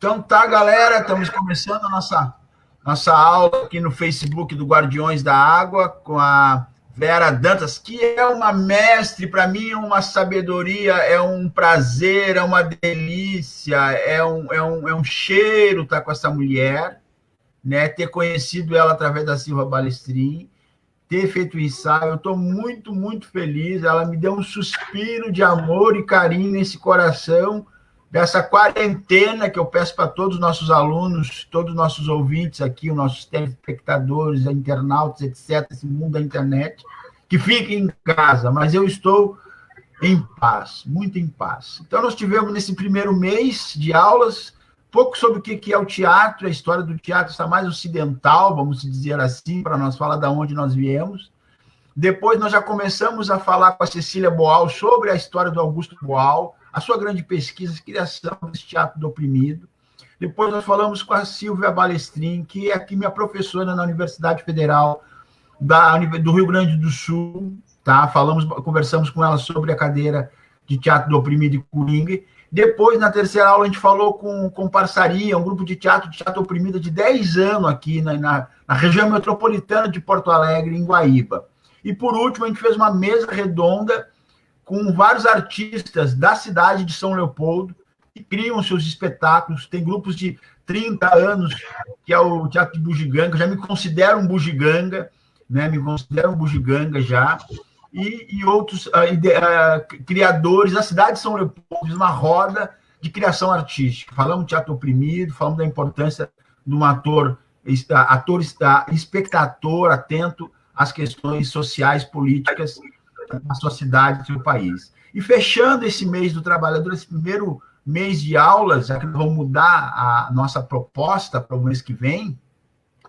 Então tá, galera, estamos começando a nossa aula aqui no Facebook do Guardiões da Água com a Vera Dantas, que é uma mestre, para mim é uma sabedoria, é um prazer, é uma delícia, é um cheiro estar com essa mulher, né? Ter conhecido ela através da Silva Balestrin, ter feito o ensaio, eu estou muito, muito feliz, ela me deu um suspiro de amor e carinho nesse coração, dessa quarentena que eu peço para todos os nossos alunos, todos os nossos ouvintes aqui, os nossos telespectadores, internautas, etc., esse mundo da internet, que fiquem em casa, mas eu estou em paz, muito em paz. Então, nós tivemos nesse primeiro mês de aulas, pouco sobre o que é o teatro, a história do teatro está mais ocidental, vamos dizer assim, para nós falar de onde nós viemos. Depois nós já começamos a falar com a Cecília Boal sobre a história do Augusto Boal, a sua grande pesquisa, a criação desse teatro do oprimido. Depois nós falamos com a Silvia Balestrin, que é aqui minha professora na Universidade Federal do Rio Grande do Sul, tá? Conversamos com ela sobre a cadeira de teatro do oprimido e Coringa. Depois, na terceira aula, a gente falou com Parçaria, um grupo de teatro oprimido de 10 anos aqui na região metropolitana de Porto Alegre, em Guaíba. E, por último, a gente fez uma mesa redonda com vários artistas da cidade de São Leopoldo que criam seus espetáculos. Tem grupos de 30 anos, que é o Teatro de Bugiganga. Eu já me considero um bugiganga, né? Me considero um bugiganga já. E outros criadores da cidade de São Leopoldo, uma roda de criação artística. Falamos de teatro oprimido, falamos da importância de um ator espectador, atento às questões sociais, políticas da sua cidade, do seu país. E fechando esse mês do trabalhador, esse primeiro mês de aulas, já que nós vamos mudar a nossa proposta para o mês que vem,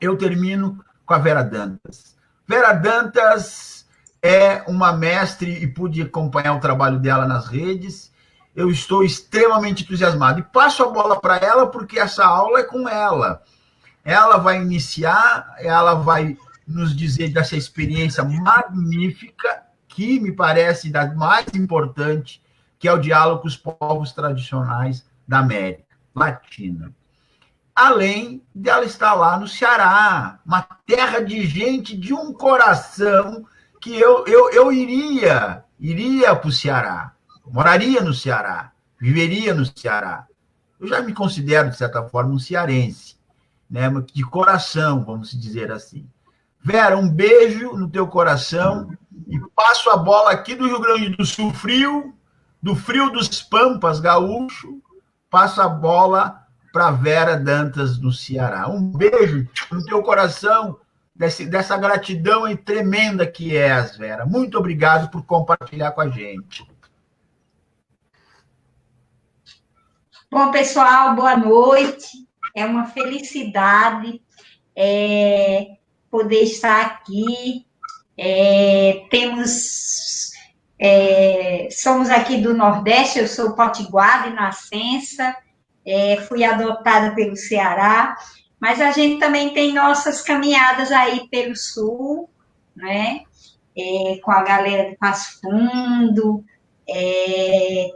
eu termino com a Vera Dantas. Vera Dantas é uma mestre e pude acompanhar o trabalho dela nas redes. Eu estou extremamente entusiasmado. E passo a bola para ela, porque essa aula é com ela. Ela vai iniciar, ela vai nos dizer dessa experiência magnífica, que me parece da mais importante, que é o diálogo com os povos tradicionais da América Latina. Além de ela estar lá no Ceará, uma terra de gente de um coração que eu iria para o Ceará, moraria no Ceará, viveria no Ceará. Eu já me considero, de certa forma, um cearense, né? De coração, vamos dizer assim. Vera, um beijo no teu coração e passo a bola aqui do Rio Grande do Sul, do frio dos Pampas, gaúcho, passo a bola para Vera Dantas, no Ceará. Um beijo no teu coração, dessa gratidão tremenda que és, Vera. Muito obrigado por compartilhar com a gente. Bom, pessoal, boa noite. É uma felicidade poder estar aqui. Somos aqui do Nordeste, eu sou potiguar de nascença, fui adotada pelo Ceará, mas a gente também tem nossas caminhadas aí pelo Sul, né? Com a galera de Passo Fundo,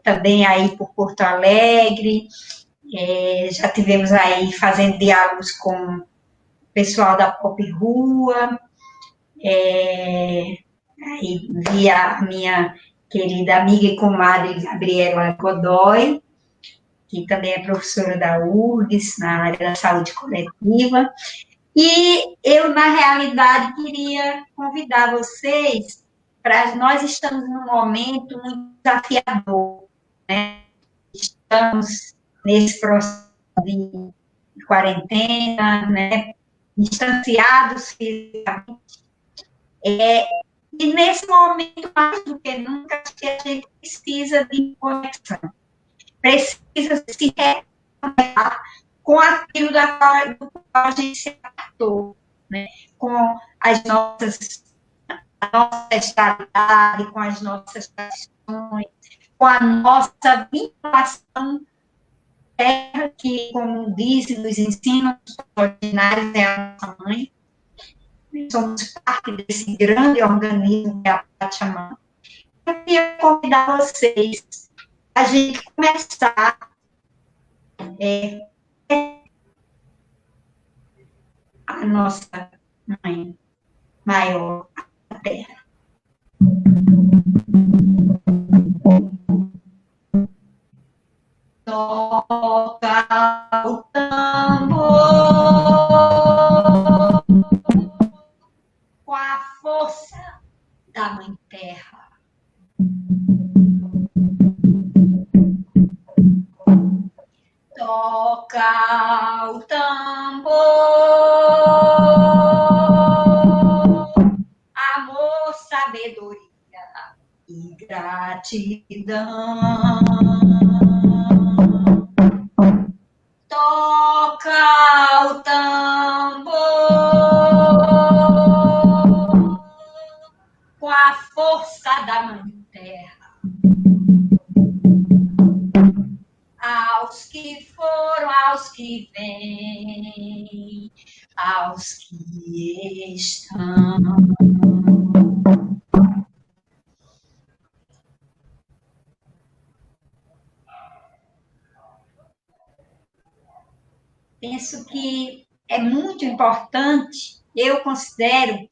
também aí por Porto Alegre, já tivemos aí fazendo diálogos com o pessoal da Pop Rua, aí via a minha querida amiga e comadre Gabriela Godoy, que também é professora da URGS, na área da saúde coletiva. E eu, na realidade, queria convidar vocês nós estamos num momento muito desafiador, né? Estamos nesse processo de quarentena, né? Distanciados fisicamente. E nesse momento, mais do que nunca, acho que a gente precisa de conexão. Precisa se reconectar com aquilo do qual a gente se adaptou, né? Com a nossa ancestralidade, com as nossas tradições, com a nossa vinculação terra, que, como dizem nos ensinos ordinários, é a nossa mãe. Somos parte desse grande organismo que é a Pachamama. Eu queria convidar vocês a gente começar nossa mãe maior, a terra. Toca o tambor com a força da mãe terra. Toca o tambor, amor, sabedoria e gratidão. Toca o tambor com a força da mãe terra. Aos que foram, aos que vêm, aos que estão. Penso que é muito importante, eu considero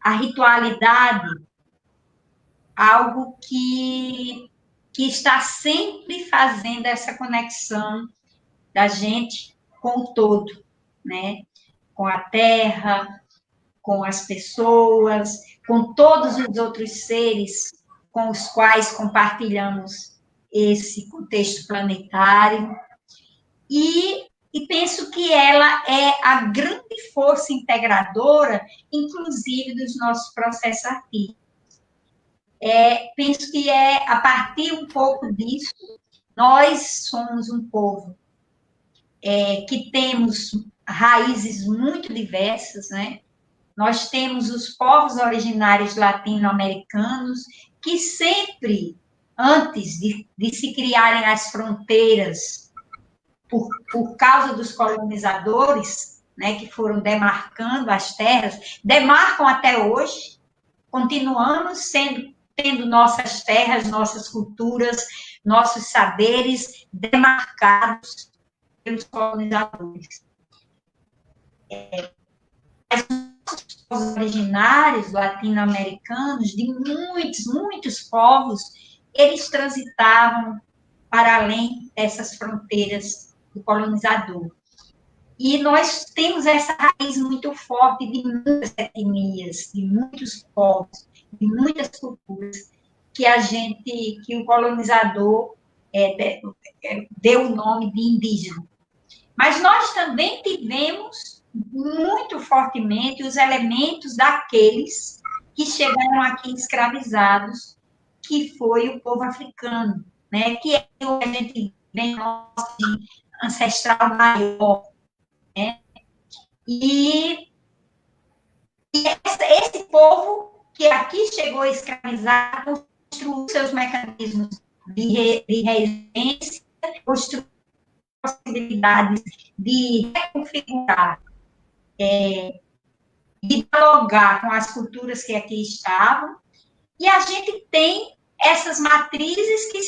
a ritualidade algo que está sempre fazendo essa conexão da gente com o todo, né? Com a terra, com as pessoas, com todos os outros seres com os quais compartilhamos esse contexto planetário. E penso que ela é a grande força integradora, inclusive dos nossos processos artísticos. Penso que a partir um pouco disso, nós somos um povo que temos raízes muito diversas, né? Nós temos os povos originários latino-americanos que sempre, antes de se criarem as fronteiras, por causa dos colonizadores, né, que foram demarcando as terras, demarcam até hoje, continuamos tendo nossas terras, nossas culturas, nossos saberes demarcados pelos colonizadores. Os povos originários latino-americanos, de muitos povos, eles transitavam para além dessas fronteiras do colonizador. E nós temos essa raiz muito forte de muitas etnias, de muitos povos, de muitas culturas, que o colonizador deu o nome de indígena. Mas nós também tivemos muito fortemente os elementos daqueles que chegaram aqui escravizados, que foi o povo africano, né? Que é o que a gente vem nosso ancestral maior, né? E esse povo que aqui chegou escravizado construiu seus mecanismos de resistência, construiu possibilidades de reconfigurar, de dialogar com as culturas que aqui estavam, e a gente tem essas matrizes que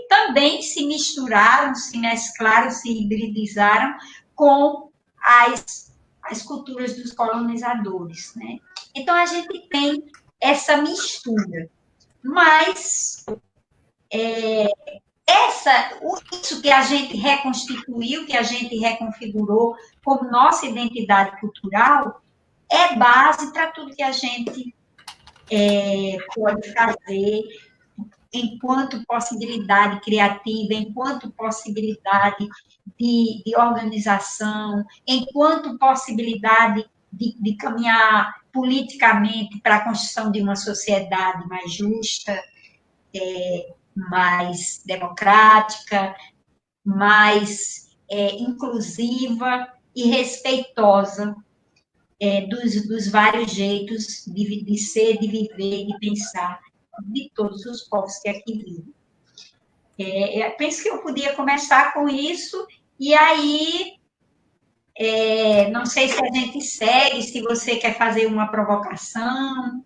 também se misturaram, se mesclaram, se hibridizaram com as culturas dos colonizadores, né? Então, a gente tem essa mistura, mas isso que a gente reconstituiu, que a gente reconfigurou como nossa identidade cultural, é base para tudo que a gente pode fazer enquanto possibilidade criativa, enquanto possibilidade de organização, enquanto possibilidade de caminhar politicamente para a construção de uma sociedade mais justa, mais democrática, mais inclusiva e respeitosa dos vários jeitos de ser, de viver, de pensar de todos os povos que aqui vivem. Eu penso que eu podia começar com isso, e aí, não sei se a gente segue, se você quer fazer uma provocação.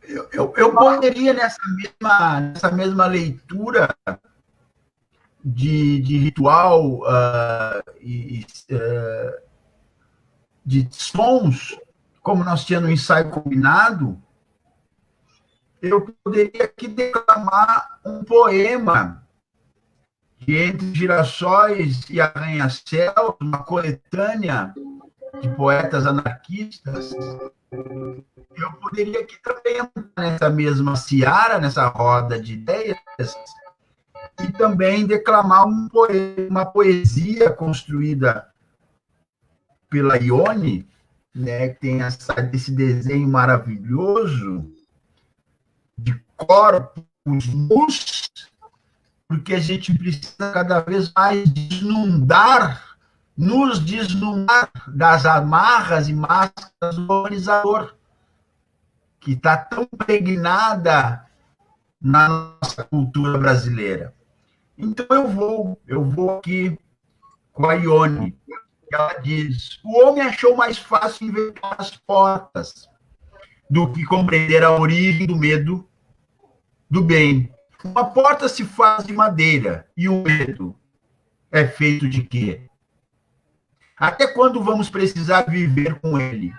Eu poderia, nessa mesma leitura, de ritual, de sons, como nós tínhamos no ensaio combinado, eu poderia aqui declamar um poema de Entre Girassóis e Arranha-Céus, uma coletânea de poetas anarquistas. Eu poderia aqui também entrar nessa mesma seara, nessa roda de ideias, e também declamar uma poesia construída pela Ione, né, que tem esse desenho maravilhoso de corpos nus, porque a gente precisa cada vez mais nos desnudar das amarras e máscaras do colonizador, que está tão impregnada na nossa cultura brasileira. Então eu vou aqui com a Ione. Ela diz: o homem achou mais fácil inventar as portas do que compreender a origem do medo do bem. Uma porta se faz de madeira e o medo é feito de quê? Até quando vamos precisar viver com ele?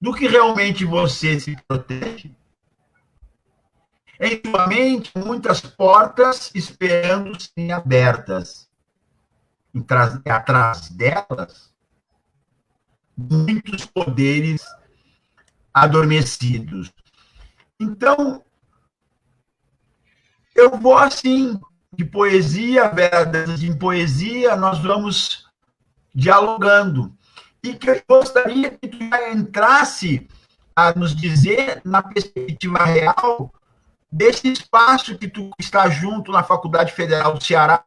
Do que realmente você se protege? Em tua mente, muitas portas esperando serem abertas. Atrás delas, muitos poderes adormecidos. Então, eu vou assim, de poesia, em poesia, nós vamos dialogando. E que eu gostaria que tu entrasse a nos dizer, na perspectiva real, desse espaço que tu está junto na Faculdade Federal do Ceará,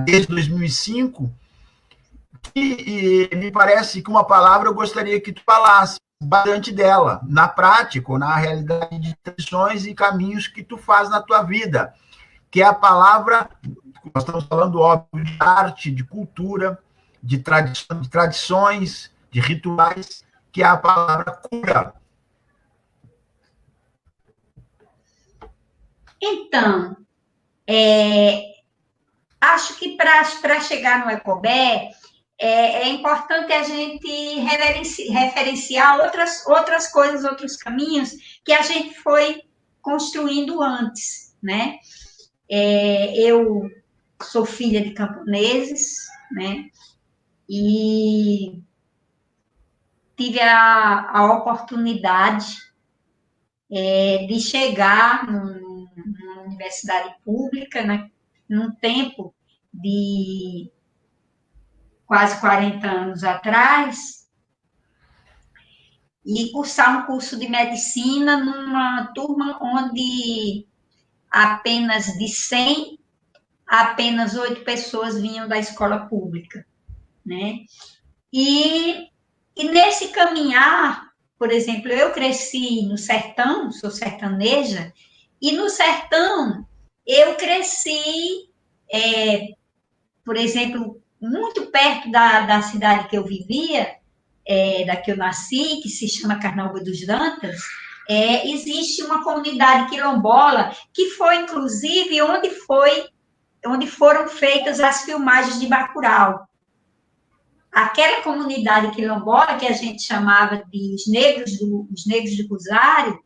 desde 2005, e me parece que uma palavra eu gostaria que tu falasse bastante dela, na prática, ou na realidade de tradições e caminhos que tu faz na tua vida, que é a palavra, nós estamos falando, óbvio, de arte, de cultura, de tradições, de rituais, que é a palavra cura. Então, acho que para chegar no Ecobé, é importante a gente referenciar outras coisas, outros caminhos que a gente foi construindo antes, né? Eu sou filha de camponeses, né? E tive a oportunidade de chegar numa universidade pública, né? Num tempo de quase 40 anos atrás, e cursar um curso de medicina numa turma onde apenas de 100, apenas 8 pessoas vinham da escola pública, né? E nesse caminhar, por exemplo, eu cresci no sertão, sou sertaneja, e no sertão eu cresci, por exemplo, muito perto da cidade que eu vivia, da que eu nasci, que se chama Carnaúba dos Dantas, existe uma comunidade quilombola que foi, inclusive, onde foram feitas as filmagens de Bacurau. Aquela comunidade quilombola que a gente chamava de os negros do Rosário,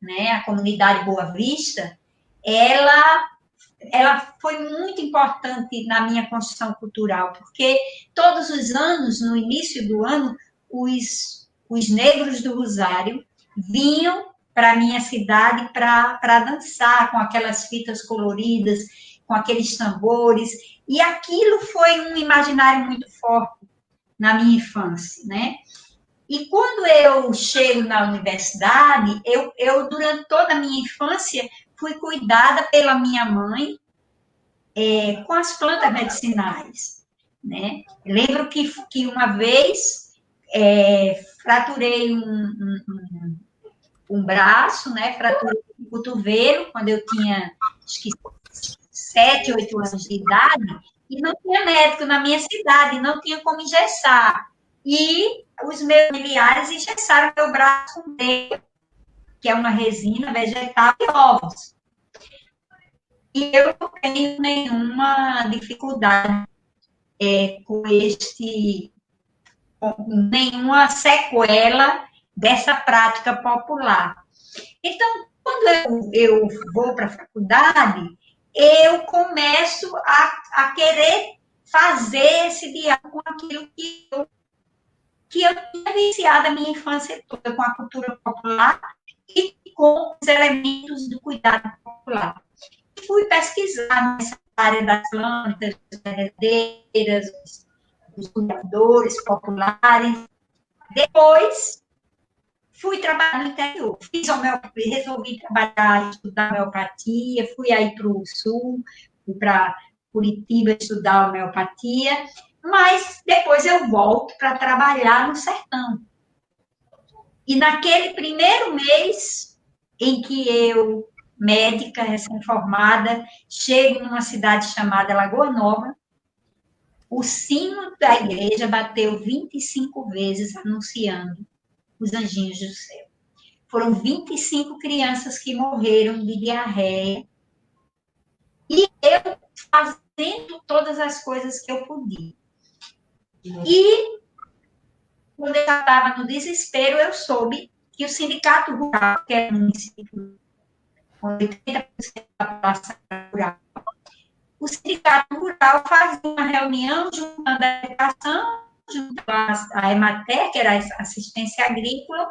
né, a comunidade Boa Vista, ela foi muito importante na minha construção cultural, porque todos os anos, no início do ano, os negros do Rosário vinham para a minha cidade para dançar com aquelas fitas coloridas, com aqueles tambores, e aquilo foi um imaginário muito forte na minha infância, né? E quando eu chego na universidade, eu durante toda a minha infância, fui cuidada pela minha mãe com as plantas medicinais, né? Lembro que uma vez fraturei um braço, né? Fraturei o cotovelo, quando eu tinha, acho que 7, 8 anos de idade, e não tinha médico na minha cidade, não tinha como engessar. E os meus familiares engessaram meu braço com dedo, que é uma resina vegetal e ovos. E eu não tenho nenhuma dificuldade com nenhuma sequela dessa prática popular. Então, quando eu vou para a faculdade, eu começo a querer fazer esse diálogo com aquilo que eu tinha viciado a minha infância toda, com a cultura popular e com os elementos do cuidado popular. Fui pesquisar nessa área das plantas, das verdadeiras, dos cuidadores populares. Depois, fui trabalhar no interior. Fiz homeopatia, resolvi trabalhar, estudar homeopatia, fui aí para o sul, fui para Curitiba estudar homeopatia, mas depois eu volto para trabalhar no sertão. E naquele primeiro mês em que eu, médica, recém-formada, chego numa cidade chamada Lagoa Nova, o sino da igreja bateu 25 vezes anunciando os anjinhos do céu. Foram 25 crianças que morreram de diarreia. E eu fazendo todas as coisas que eu podia. E, quando eu estava no desespero, eu soube que o Sindicato Rural, que é um município com 80% da população rural, o Sindicato Rural fazia uma reunião juntando a educação, junto a EMATER, que era a assistência agrícola,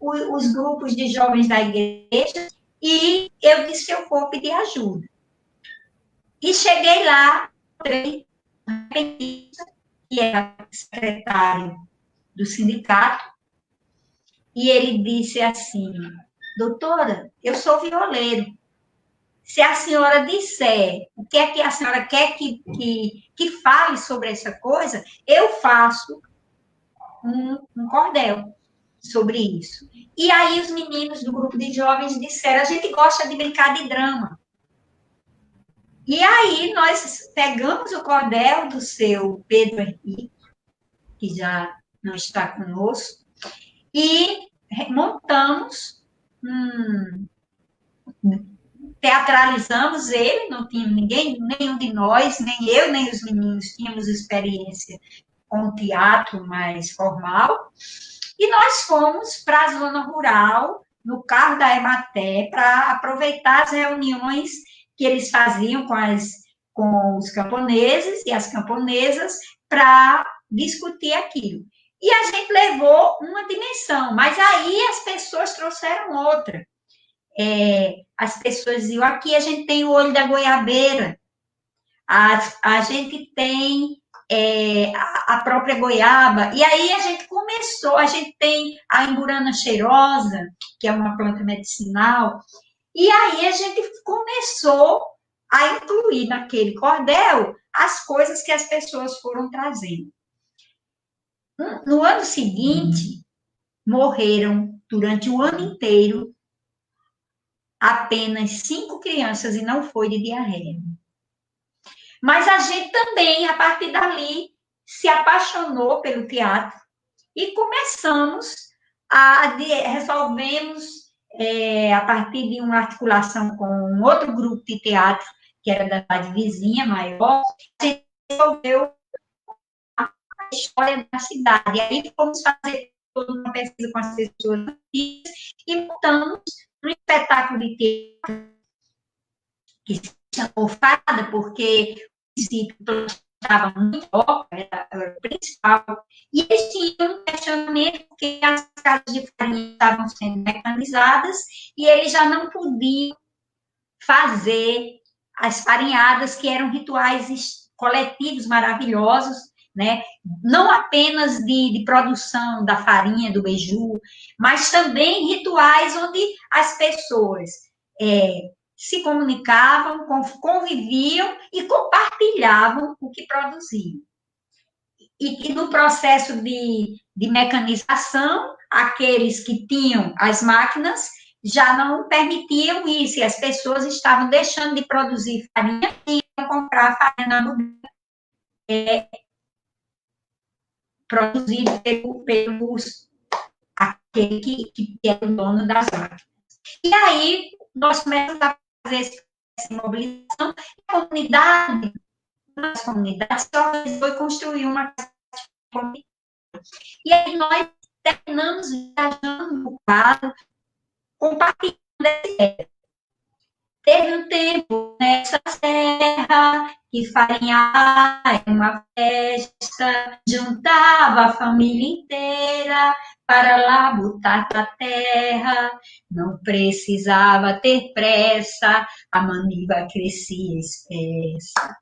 os grupos de jovens da igreja, e eu disse que eu vou pedir ajuda. E cheguei lá, que era secretário do sindicato, e ele disse assim: doutora, eu sou violeiro. Se a senhora disser o que é que a senhora quer que fale sobre essa coisa, eu faço um cordel sobre isso. E aí os meninos do grupo de jovens disseram: a gente gosta de brincar de drama. E aí nós pegamos o cordel do seu Pedro Henrique, que já não está conosco, e montamos, teatralizamos ele, não tinha ninguém, nenhum de nós, nem eu, nem os meninos tínhamos experiência com o teatro mais formal, e nós fomos para a zona rural, no carro da EMATER, para aproveitar as reuniões que eles faziam com os camponeses e as camponesas para discutir aquilo. E a gente levou uma dimensão, mas aí as pessoas trouxeram outra. As pessoas diziam: aqui a gente tem o olho da goiabeira, a gente tem a própria goiaba, e aí a gente tem a imburana cheirosa, que é uma planta medicinal, e aí a gente começou a incluir naquele cordel as coisas que as pessoas foram trazendo. No ano seguinte, morreram, durante o ano inteiro, apenas 5 crianças, e não foi de diarreia. Mas a gente também, a partir dali, se apaixonou pelo teatro e resolvemos, a partir de uma articulação com um outro grupo de teatro, que era da cidade vizinha, maior, a gente resolveu a história da cidade. E aí fomos fazer toda uma pesquisa com as pessoas antigas e montamos um espetáculo de teatro que se chamou Fada, porque o município estava muito óbvio, era o principal, e eles tinham um questionamento porque as casas de farinha estavam sendo mecanizadas e eles já não podiam fazer as farinhadas, que eram rituais coletivos maravilhosos, né? Não apenas de produção da farinha, do beiju, mas também rituais onde as pessoas se comunicavam, conviviam e compartilhavam o que produziam. E que no processo de mecanização, aqueles que tinham as máquinas já não permitiam isso, e as pessoas estavam deixando de produzir farinha e iam comprar farinha no produzido pelos aquele que era o dono das máquinas. E aí nós começamos a fazer esse essa mobilização, a comunidade, as comunidades se organizou e construiu uma casa comunitária. E aí nós terminamos viajando no quadro, compartilhando essa ideia. Teve um tempo nessa serra que farinhar é uma festa, juntava a família inteira para lá botar a terra, não precisava ter pressa, a maniva crescia espessa.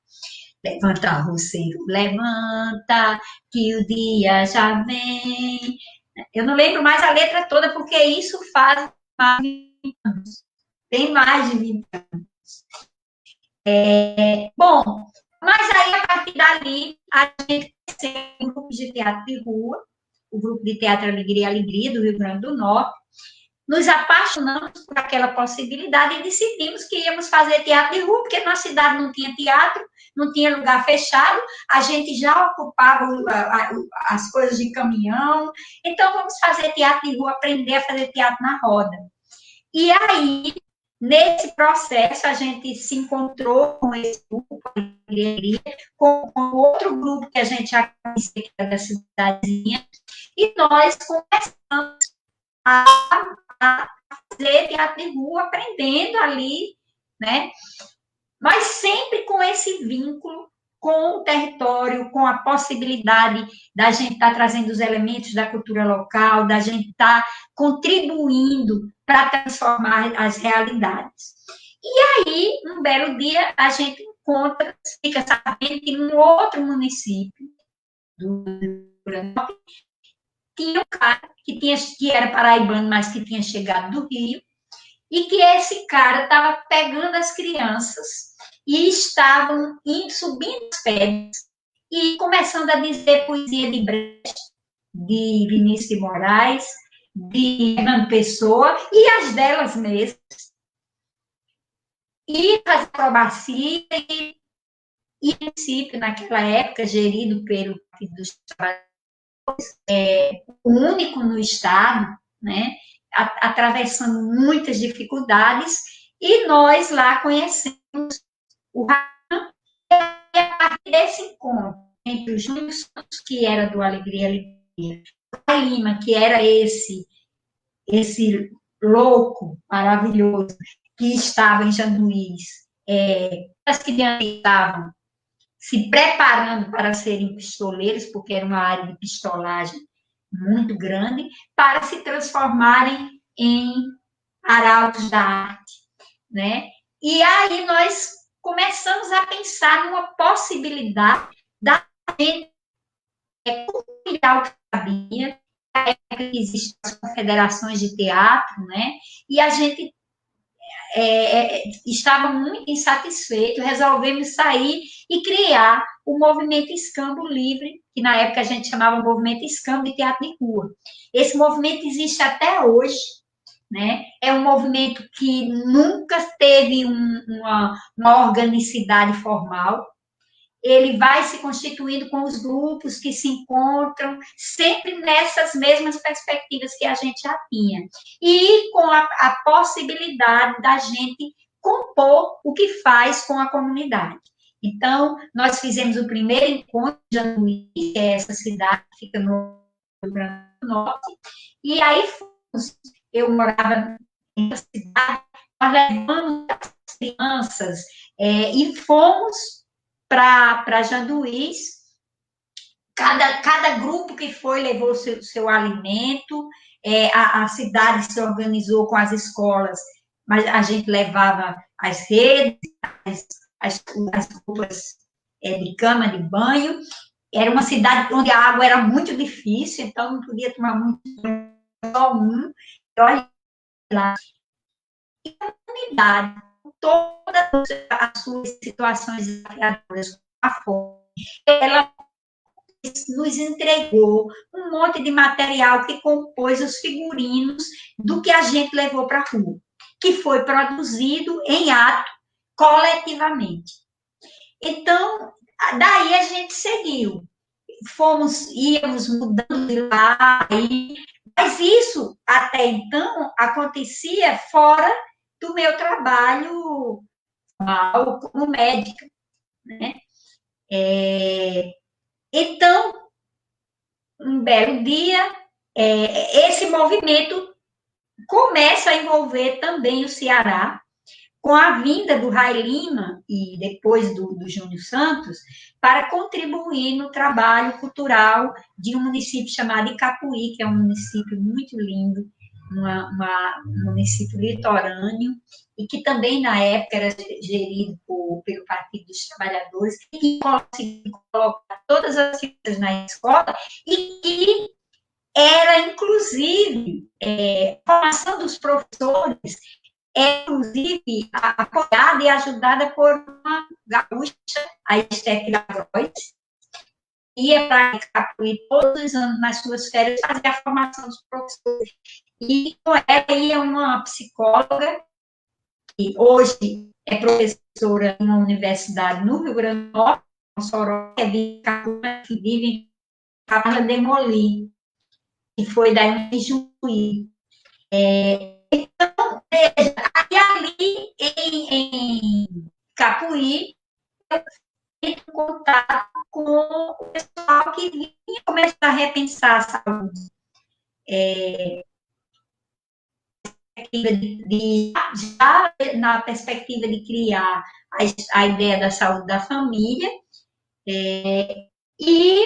Levanta, roceiro, levanta, que o dia já vem. Eu não lembro mais a letra toda, porque isso faz mais de 20 anos. Tem mais de 20 anos. Bom, mas aí, a partir dali, a gente tem um grupo de teatro de rua, o grupo de teatro Alegria e Alegria, do Rio Grande do Norte. Nos apaixonamos por aquela possibilidade e decidimos que íamos fazer teatro de rua, porque na cidade não tinha teatro, não tinha lugar fechado, a gente já ocupava as coisas de caminhão, então vamos fazer teatro de rua, aprender a fazer teatro na roda. E aí, nesse processo, a gente se encontrou com esse grupo, com outro grupo que a gente já conhecia, que era da cidadezinha, e nós começamos a fazer teatro de rua, aprendendo ali, né? Mas sempre com esse vínculo com o território, com a possibilidade da gente estar trazendo os elementos da cultura local, da gente estar contribuindo para transformar as realidades. E aí, um belo dia, a gente encontra, fica sabendo que num outro município do Rio Grande do Norte, tinha um cara que era paraibano, mas que tinha chegado do Rio, e que esse cara estava pegando as crianças e estavam subindo as pedras e começando a dizer poesia de Brecht, de Vinícius de Moraes, de Fernando Pessoa, e as delas mesmas. E fazer acrobacia, e o município, naquela época, gerido pelo Partido dos Trabalhadores, o único no Estado, né, atravessando muitas dificuldades, e nós lá conhecemos o Raman, e a partir desse encontro entre o Júnior Santos, que era do Alegria Alegria, o Lima, que era esse louco, maravilhoso, que estava em Janduís, as crianças estavam se preparando para serem pistoleiros, porque era uma área de pistolagem muito grande, para se transformarem em arautos da arte, né? E aí nós começamos a pensar numa possibilidade da gente compilar o que sabia, que existem as confederações de teatro, né? E a gente estava muito insatisfeito, resolvemos sair e criar o movimento Escambo Livre, que na época a gente chamava Movimento Escambo de Teatro de Rua. Esse movimento existe até hoje, né? É um movimento que nunca teve uma organicidade formal. Ele vai se constituindo com os grupos que se encontram, sempre nessas mesmas perspectivas que a gente já tinha. E com a possibilidade da gente compor o que faz com a comunidade. Então, nós fizemos o primeiro encontro de Janduí, que é essa cidade que fica no Rio Grande do Norte, e aí eu morava na cidade, nós levamos as crianças e fomos para Janduís. Cada grupo que foi levou seu alimento, a cidade se organizou com as escolas, mas a gente levava as redes, as roupas de cama, de banho. Era uma cidade onde a água era muito difícil, então não podia tomar muito, só um. Olha lá. E a comunidade, todas as suas situações desafiadoras, a fome, ela nos entregou um monte de material que compôs os figurinos do que a gente levou para a rua, que foi produzido em ato coletivamente. Então, daí a gente seguiu. Íamos mudando de lá, mas isso, até então, acontecia fora do meu trabalho normal como médica, né? Então, um belo dia, esse movimento começa a envolver também o Ceará, com a vinda do Rai Lima e depois do Júnior Santos, para contribuir no trabalho cultural de um município chamado Icapuí, que é um município muito lindo, um município litorâneo, e que também, na época, era gerido pelo Partido dos Trabalhadores, que conseguiu colocar todas as ciências na escola, e que era, inclusive, a formação dos professores inclusive, apoiada e ajudada por uma gaúcha, a Esther Lavois, ia para Icapuí todos os anos nas suas férias fazer a formação dos professores. E com ela ia uma psicóloga, que hoje é professora em uma universidade no Rio Grande do Norte, que vive em Carla Demoli, que foi da Juí. Então, veja, ali em Capuí, eu fiz contato com o pessoal que vinha começar a repensar a saúde. Já na perspectiva de criar a ideia da saúde da família, e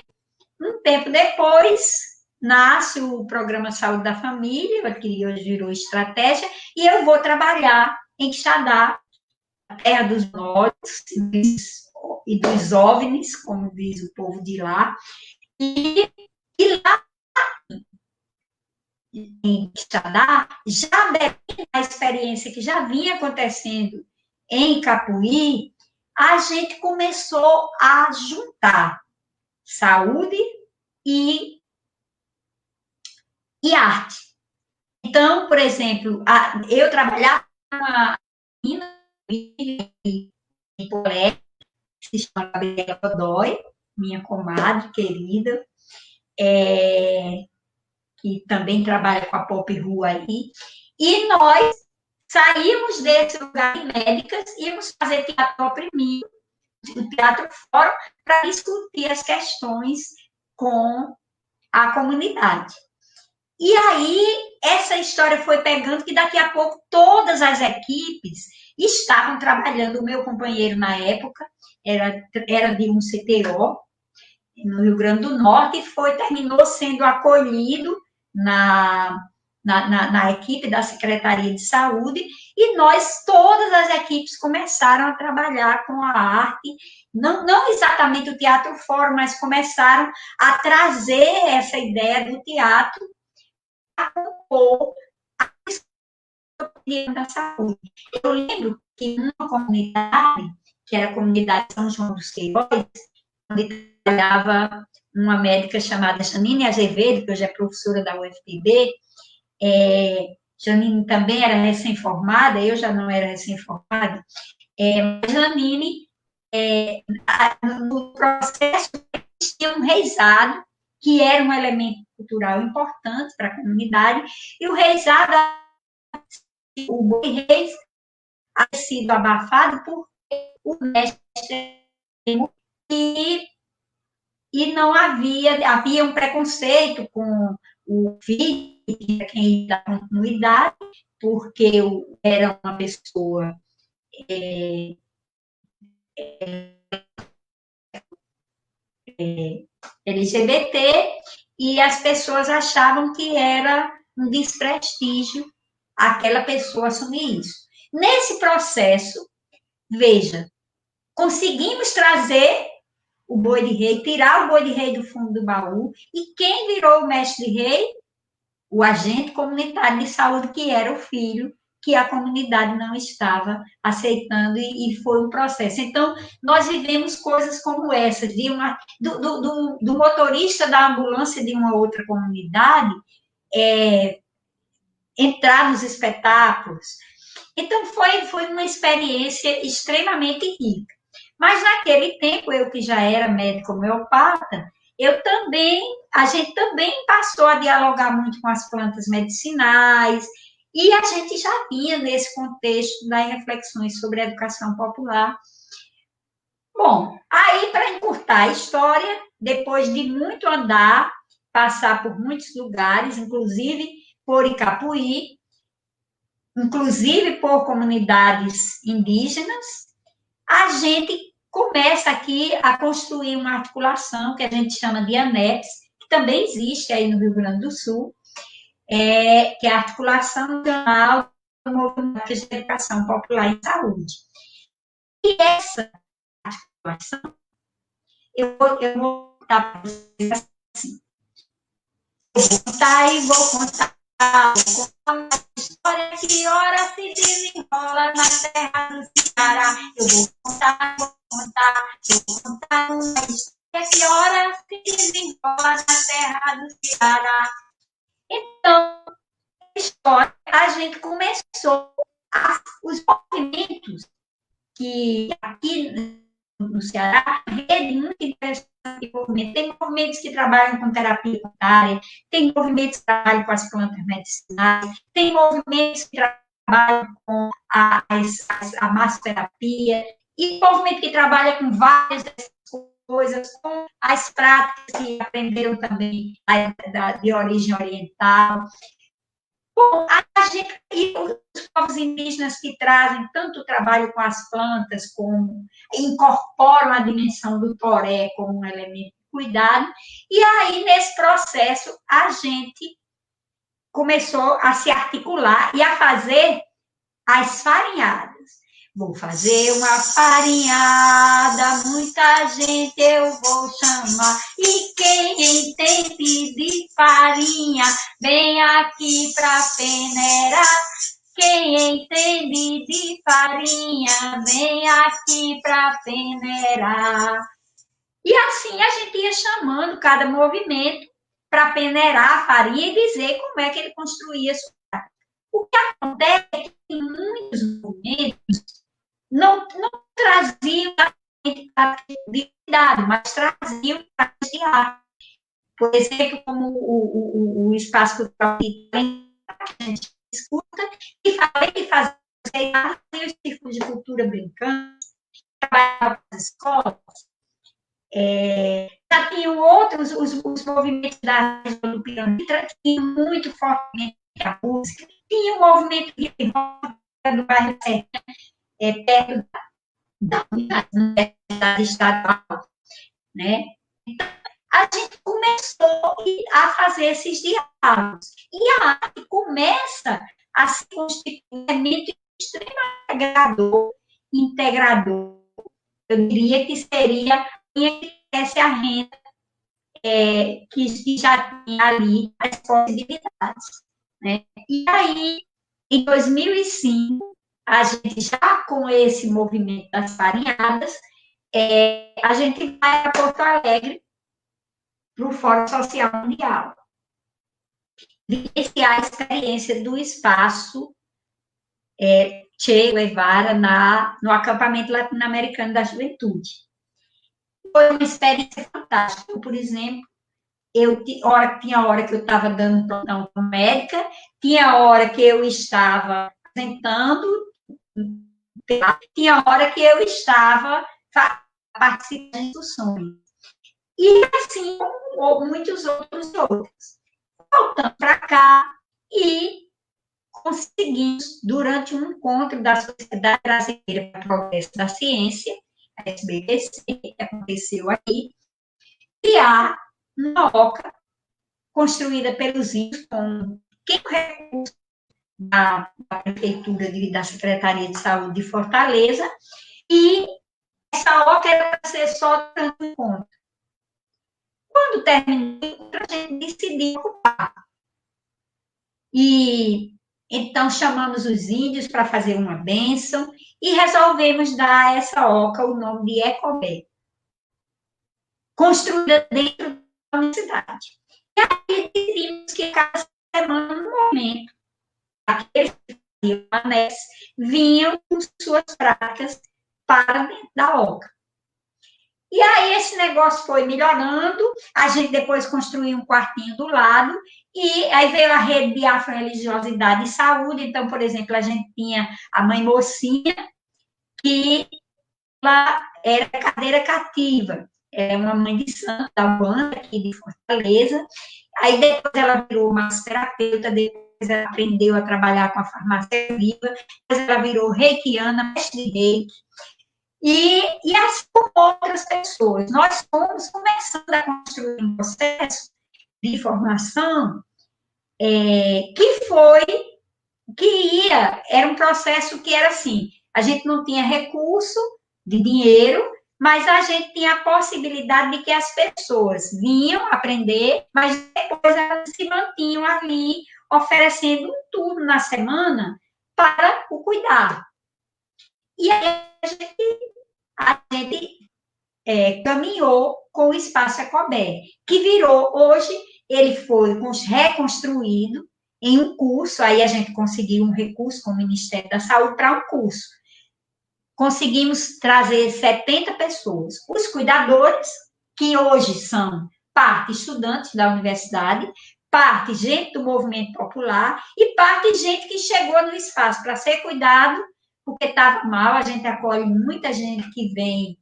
um tempo depois nasce o programa Saúde da Família, que hoje virou estratégia, e eu vou trabalhar em Quixadá, a terra dos mortos e dos OVNIs, como diz o povo de lá, e lá em Quixadá, já bebendo a experiência que já vinha acontecendo em Capuí, a gente começou a juntar saúde e arte. Então, por exemplo, eu trabalhava em Poré, que se chama Gabriela Godoy, minha comadre querida, que também trabalha com a Pop Rua aí, e nós saímos desse lugar de médicas, íamos fazer teatro oprimido, o teatro fora, para discutir as questões com a comunidade. E aí, essa história foi pegando que daqui a pouco todas as equipes estavam trabalhando. O meu companheiro, na época, era de um CTO, no Rio Grande do Norte, e terminou sendo acolhido na equipe da Secretaria de Saúde, e nós, todas as equipes, começaram a trabalhar com a arte, não exatamente o teatro fora, mas começaram a trazer essa ideia do teatro a compor a da saúde. Eu lembro que numa comunidade, que era a comunidade São João dos Queiroz, onde trabalhava uma médica chamada Janine Azevedo, que hoje é professora da UFPB, Janine também era recém-formada, eu já não era recém-formada, mas Janine, no processo, existia um reisado, que era um elemento cultural importante para a comunidade, e o reisado, o boi reis, havia sido abafado por o mestre, e não havia um preconceito com o filho, quem dá continuidade, porque era uma pessoa LGBT, e as pessoas achavam que era um desprestígio aquela pessoa assumir isso. Nesse processo, veja, conseguimos trazer o boi de rei, tirar o boi de rei do fundo do baú, e quem virou o mestre rei? O agente comunitário de saúde, que era o filho, que a comunidade não estava aceitando, e foi um processo. Então, nós vivemos coisas como essa, do motorista da ambulância de uma outra comunidade entrar nos espetáculos. Então, foi uma experiência extremamente rica. Mas, naquele tempo, eu que já era médico homeopata, a gente também passou a dialogar muito com as plantas medicinais, E a gente já vinha nesse contexto das reflexões sobre a educação popular. Bom, aí, para encurtar a história, depois de muito andar, passar por muitos lugares, inclusive por Icapuí, inclusive por comunidades indígenas, a gente começa aqui a construir uma articulação que a gente chama de ANEPS, que também existe aí no Rio Grande do Sul, que é a Articulação Nacional do Movimento de Educação Popular em Saúde. E essa articulação, eu vou contar para vocês assim, eu vou contar e vou contar uma história que ora se desenrola na terra do Ceará. Eu vou contar uma história que ora se desenrola na terra do Ceará. Então, a história, a gente começou os movimentos que aqui no Ceará, rede muito interessante de movimento. Tem movimentos que trabalham com terapia comunitária, tem movimentos que trabalham com as plantas medicinais, tem movimentos que trabalham com a massoterapia, e movimento que trabalha com várias dessas coisas, com as práticas que aprenderam também de origem oriental. Bom, a gente, e os povos indígenas que trazem tanto o trabalho com as plantas, como incorporam a dimensão do toré como um elemento de cuidado, e aí, nesse processo, a gente começou a se articular e a fazer as farinhadas. Vou fazer uma farinhada, muita gente eu vou chamar. E quem entende de farinha, vem aqui para peneirar. Quem entende de farinha, vem aqui para peneirar. E assim a gente ia chamando cada movimento para peneirar a farinha e dizer como é que ele construía sua prática. O que acontece é que em muitos momentos não traziam de cuidado, mas traziam de arte. Por exemplo, como o espaço que a gente escuta, e falei que fazia os círculos de cultura brincando, trabalhava com as escolas, já tinham outros, os movimentos da região do Piranha, tinham muito fortemente a música, tinha o movimento do bairro perto da Universidade Estadual, né? Então, a gente começou a fazer esses diálogos. E a arte começa a se constituir um elemento extremamente integrador. Eu diria que seria a renda que já tinha ali as possibilidades. Né? E aí, em 2005, a gente já com esse movimento das farinhadas, a gente vai a Porto Alegre para o Fórum Social Mundial. Vivenciar a experiência do espaço Che Guevara no acampamento latino-americano da juventude. Foi uma experiência fantástica. Por exemplo, tinha hora que eu estava dando plantão com médica, tinha hora que eu estava apresentando, tinha hora que eu estava participando de discussões. E assim, como muitos outros. Voltando para cá e conseguimos, durante um encontro da Sociedade Brasileira para o Progresso da Ciência, a SBPC, que aconteceu aqui, criar uma OCA construída pelos índios com recurso da Prefeitura da Secretaria de Saúde de Fortaleza, e essa OCA era para ser só durante o encontro. Quando terminou o encontro, a gente decidiu ocupar. E então chamamos os índios para fazer uma bênção e resolvemos dar a essa OCA o nome de Ecobé, construída dentro da universidade. E aí decidimos que cada semana, no momento, aqueles que faziam anexo vinham com suas práticas para dentro da OCA. E aí esse negócio foi melhorando, a gente depois construiu um quartinho do lado, e aí veio a rede de afro-religiosidade e saúde. Então, por exemplo, a gente tinha a mãe Mocinha, que ela era cadeira cativa, é uma mãe de santo da Umbanda, aqui de Fortaleza. Aí depois ela virou massoterapeuta, depois ela aprendeu a trabalhar com a farmácia viva, depois ela virou reikiana, mestre de reiki, e assim como outras pessoas. Nós fomos começando a construir um processo de formação que foi, era um processo que era assim, a gente não tinha recurso de dinheiro, mas a gente tinha a possibilidade de que as pessoas vinham aprender, mas depois elas se mantinham ali, oferecendo um turno na semana para o cuidar. E aí a gente caminhou com o Espaço Ecobé, que virou, hoje, ele foi reconstruído em um curso, aí a gente conseguiu um recurso com o Ministério da Saúde para um curso. Conseguimos trazer 70 pessoas. Os cuidadores, que hoje são parte estudantes da universidade, parte gente do movimento popular e parte gente que chegou no espaço para ser cuidado, porque estava mal. A gente acolhe muita gente que vem,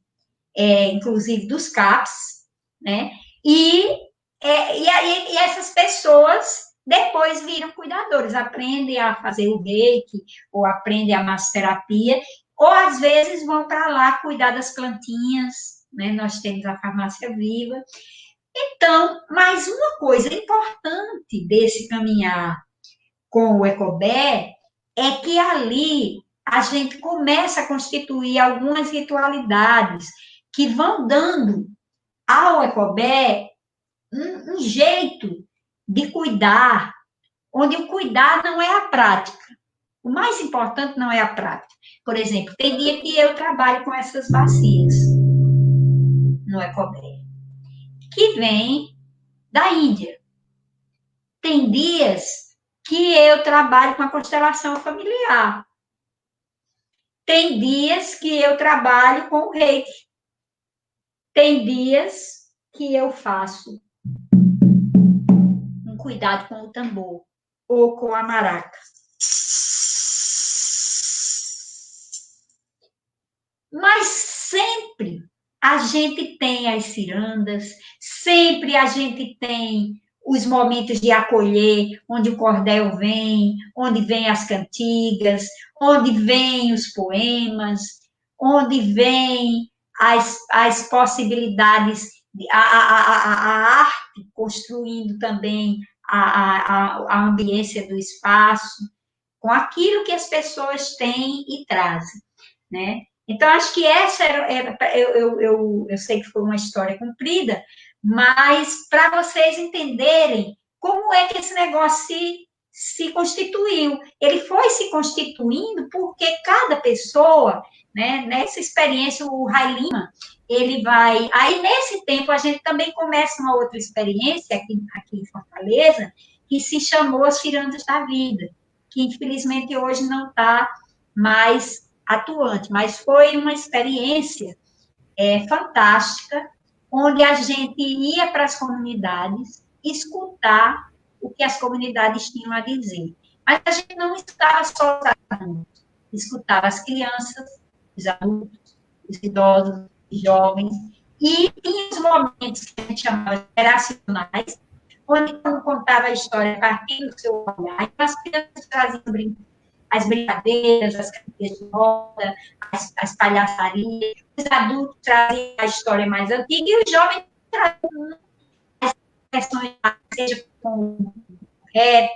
inclusive dos CAPs, né? E essas pessoas depois viram cuidadores, aprendem a fazer o reiki, ou aprendem a massoterapia, ou às vezes vão para lá cuidar das plantinhas, né? Nós temos a farmácia viva. Então, mais uma coisa importante desse caminhar com o Ecobé é que ali a gente começa a constituir algumas ritualidades que vão dando ao Ecobé um jeito de cuidar, onde o cuidar não é a prática. O mais importante não é a prática. Por exemplo, tem dia que eu trabalho com essas bacias no Ecobé, que vem da Índia. Tem dias que eu trabalho com a constelação familiar. Tem dias que eu trabalho com o reiki. Tem dias que eu faço um cuidado com o tambor ou com a maraca. Mas sempre a gente tem as cirandas, sempre a gente tem os momentos de acolher, onde o cordel vem, onde vem as cantigas, onde vem os poemas, onde vem as possibilidades, a arte construindo também a ambiência do espaço, com aquilo que as pessoas têm e trazem, né? Então, acho que essa eu sei que foi uma história comprida, mas para vocês entenderem como é que esse negócio se constituiu. Ele foi se constituindo porque cada pessoa, né, nessa experiência, o Rai Lima, ele vai... Aí, nesse tempo, a gente também começa uma outra experiência aqui em Fortaleza, que se chamou As Cirandas da Vida, que infelizmente hoje não está mais atuante, mas foi uma experiência fantástica, onde a gente ia para as comunidades escutar o que as comunidades tinham a dizer. Mas a gente não escutava só os adultos, escutava as crianças, os adultos, os idosos, os jovens, e tinha os momentos que a gente chamava geracionais, onde contava a história a partir do seu olhar, e as crianças traziam as brincadeiras, as cantigas de roda, as palhaçarias, os adultos trazem a história mais antiga e os jovens trazem as versões, seja com rap,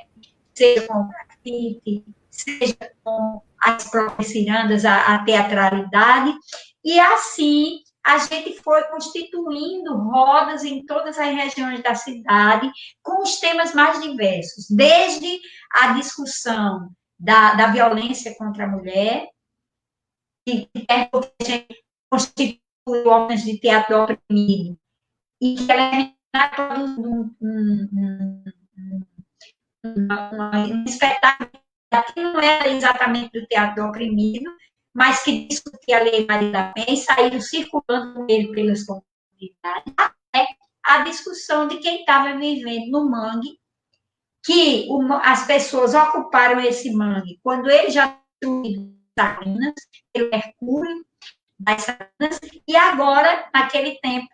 seja com grafite, seja com as próprias cirandas, a teatralidade, e assim a gente foi constituindo rodas em todas as regiões da cidade com os temas mais diversos, desde a discussão da violência contra a mulher, que a gente constitui órgãos de teatro oprimido, e que ela é um espetáculo que não era exatamente do teatro oprimido, mas que discutia a Lei Maria da Penha e saíram circulando com ele pelas comunidades, até a discussão de quem estava vivendo no mangue, que as pessoas ocuparam esse mangue quando ele já destruído Salinas, pelo mercúrio das Salinas, e agora, naquele tempo,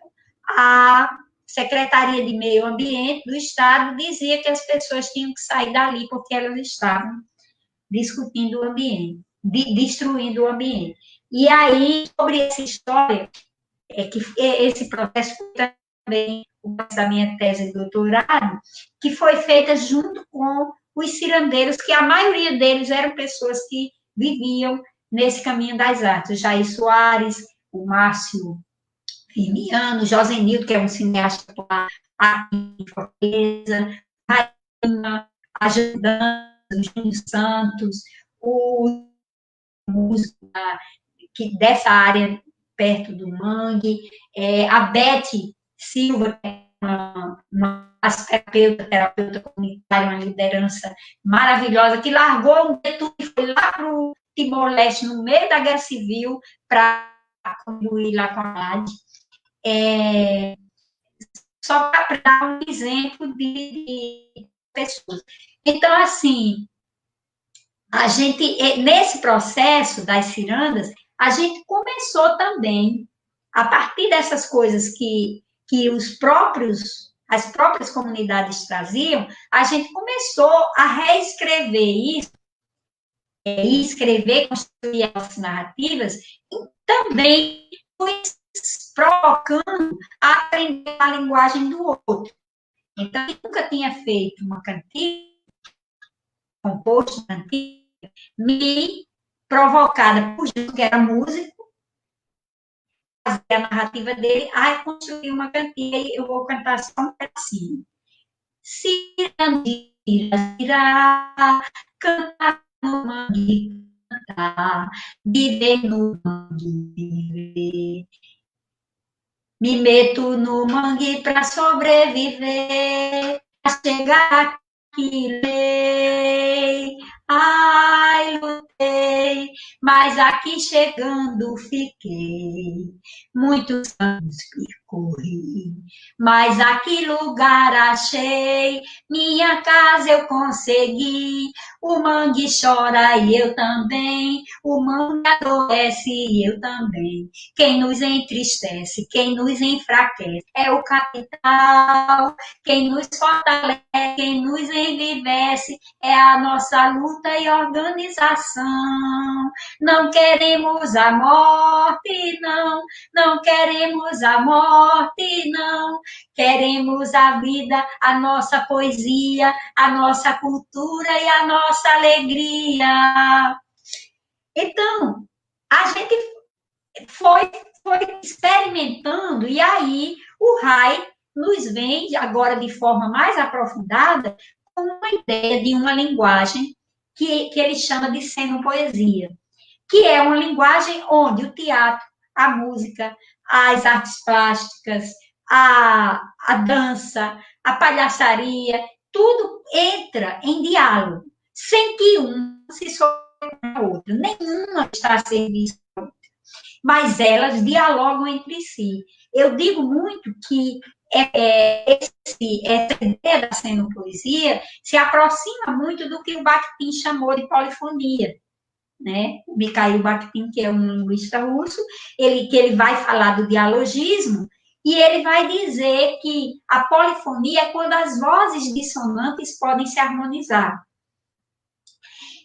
a Secretaria de Meio Ambiente do Estado dizia que as pessoas tinham que sair dali porque elas estavam discutindo o ambiente, destruindo o ambiente. E aí, sobre essa história, que esse processo foi também o da minha tese de doutorado, que foi feita junto com os cirandeiros, que a maioria deles eram pessoas que viviam nesse caminho das artes. O Jair Soares, o Márcio Firmiano, Josenildo, que é um cineasta aqui em Fortaleza, a Jordana, o Júnior Santos, o músico que dessa área perto do Mangue, a Beth Silva, que é uma terapeuta comunitária, uma liderança maravilhosa, que largou um detudo e foi lá para o Timor-Leste, no meio da Guerra Civil, para contribuir lá com a rádio. Só para dar um exemplo de pessoas. Então, assim, a gente, nesse processo das cirandas, a gente começou também, a partir dessas coisas que as próprias comunidades traziam, a gente começou a reescrever isso, escrever, construir as narrativas, e também provocando a aprender a linguagem do outro. Então, eu nunca tinha feito uma cantiga, composto cantiga, me provocada por Gil, que era músico, fazer a narrativa dele, construir uma cantiga e eu vou cantar só um pedacinho. Cirandira, cantar no mangue, cantar, viver no mangue, viver. Me meto no mangue para sobreviver, para chegar aqui, lei. Ai, lutei, mas aqui chegando fiquei. Muitos anos percorri, mas aqui lugar achei. Minha casa eu consegui. O mangue chora e eu também. O mangue adoece e eu também. Quem nos entristece, quem nos enfraquece é o capital. Quem nos fortalece, quem nos envivece é a nossa luta e organização. Não queremos a morte, não. Não queremos a morte, não. Queremos a vida, a nossa poesia, a nossa cultura e a nossa alegria. Então, a gente foi experimentando, e aí o Rai nos vem, agora de forma mais aprofundada, com uma ideia de uma linguagem que ele chama de senopoesia, que é uma linguagem onde o teatro, a música, as artes plásticas, a dança, a palhaçaria, tudo entra em diálogo, sem que um se sobrepõe ao outro, nenhuma está a serviço do outro, mas elas dialogam entre si. Eu digo muito que essa ideia da senopoesia se aproxima muito do que o Bakhtin chamou de polifonia, né? O Mikhail Bakhtin, que é um linguista russo, que ele vai falar do dialogismo, e ele vai dizer que a polifonia é quando as vozes dissonantes podem se harmonizar.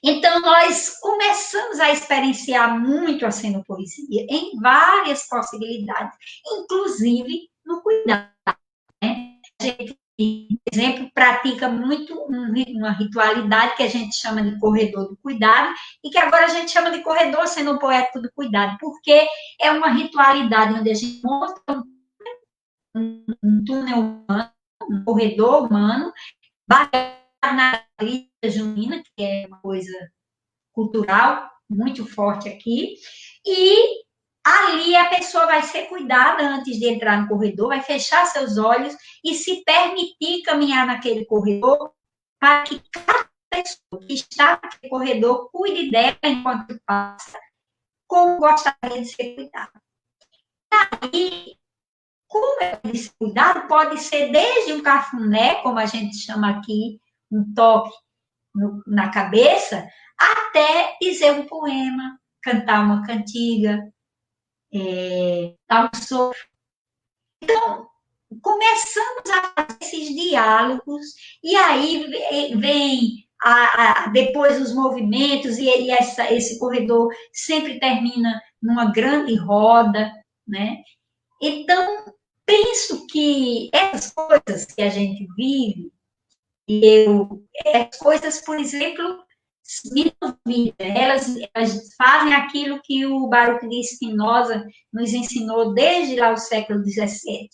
Então, nós começamos a experienciar muito a senopoesia em várias possibilidades, inclusive no cuidado, né? A gente, por exemplo, pratica muito uma ritualidade que a gente chama de corredor do cuidado, e que agora a gente chama de corredor senopoético do cuidado, porque é uma ritualidade onde a gente monta um túnel humano, um corredor humano, baseado na trilha junina, que é uma coisa cultural muito forte aqui, e ali a pessoa vai ser cuidada antes de entrar no corredor, vai fechar seus olhos e se permitir caminhar naquele corredor para que cada pessoa que está naquele corredor cuide dela enquanto passa, como gostaria de ser cuidado. E como é de ser cuidado, pode ser desde um cafuné, como a gente chama aqui, um toque na cabeça, até dizer um poema, cantar uma cantiga, dar um sopro. Então, começamos a fazer esses diálogos, e aí vem depois os movimentos, e esse corredor sempre termina numa grande roda, né? Então, penso que essas coisas que a gente vive, essas coisas, por exemplo, elas fazem aquilo que o Baruch de Spinoza nos ensinou desde lá o século XVII.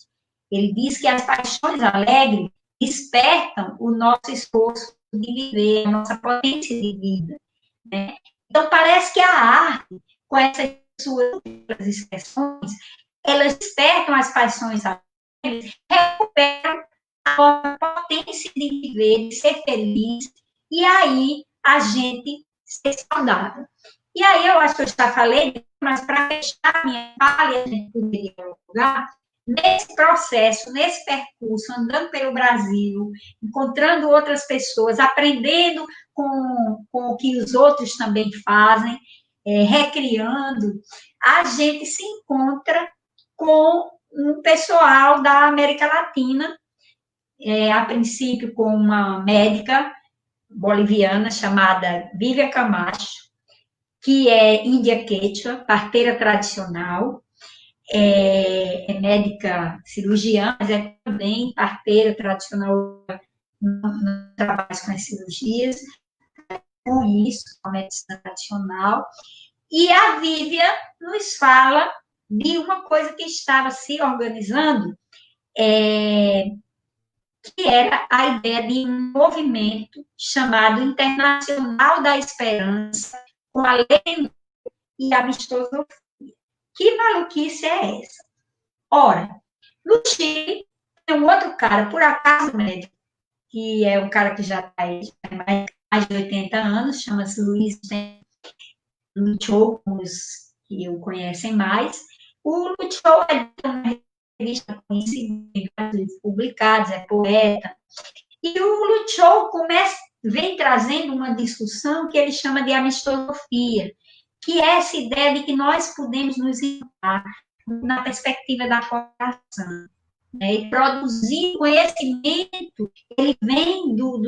Ele diz que as paixões alegres despertam o nosso esforço de viver, a nossa potência de vida, né? Então, parece que a arte, com essas suas expressões, elas despertam as paixões alegres, recuperam a nossa potência de viver, de ser feliz, e aí a gente ser saudável. E aí eu acho que eu já falei, mas para fechar a minha fala, a gente poderia dialogar nesse processo, nesse percurso, andando pelo Brasil, encontrando outras pessoas, aprendendo com o que os outros também fazem, recriando, a gente se encontra com um pessoal da América Latina, a princípio com uma médica boliviana chamada Vívia Camacho, que é índia quechua, parteira tradicional, é médica cirurgiã, mas é também parteira tradicional, não trabalha com as cirurgias, com isso, com a medicina tradicional. E a Vívia nos fala de uma coisa que estava se organizando, que era a ideia de um movimento chamado Internacional da Esperança, com a lei e a amistosofia. Que maluquice é essa? Ora, no Chile, tem um outro cara, por acaso médico, que é um cara que já está aí mais de 80 anos, chama-se Luiz Luchou, os que o conhecem mais. O Luchou é de uma revista conhecida, publicados, é poeta. E o Luchou vem trazendo uma discussão que ele chama de amistosofia, que é essa ideia de que nós podemos nos encontrar na perspectiva da cooperação, né? E produzir conhecimento, ele vem do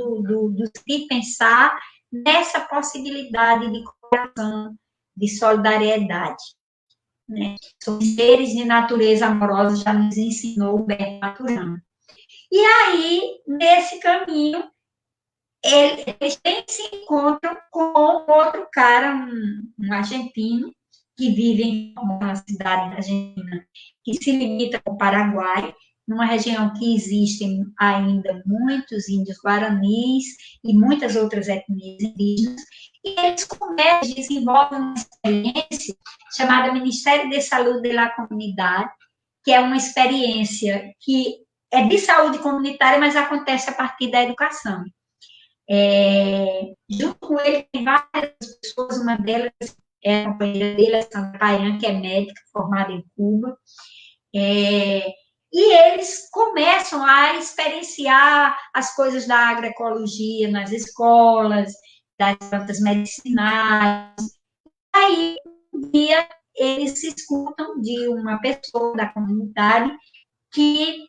se pensar nessa possibilidade de cooperação, de solidariedade, né? São seres de natureza amorosa, já nos ensinou o Humberto Maturana. E aí, nesse caminho, eles se encontram com outro cara, um argentino, que vive em uma cidade argentina que se limita com o Paraguai, numa região que existem ainda muitos índios guaranis e muitas outras etnias indígenas, e eles começam, desenvolvem uma experiência chamada Ministério de Saúde da Comunidade, que é uma experiência que é de saúde comunitária, mas acontece a partir da educação. Junto com ele tem várias pessoas, uma delas é a companheira dele, a Sandra Payan, que é médica formada em Cuba, e eles começam a experienciar as coisas da agroecologia nas escolas, das plantas medicinais. Aí, um dia, eles se escutam de uma pessoa da comunidade que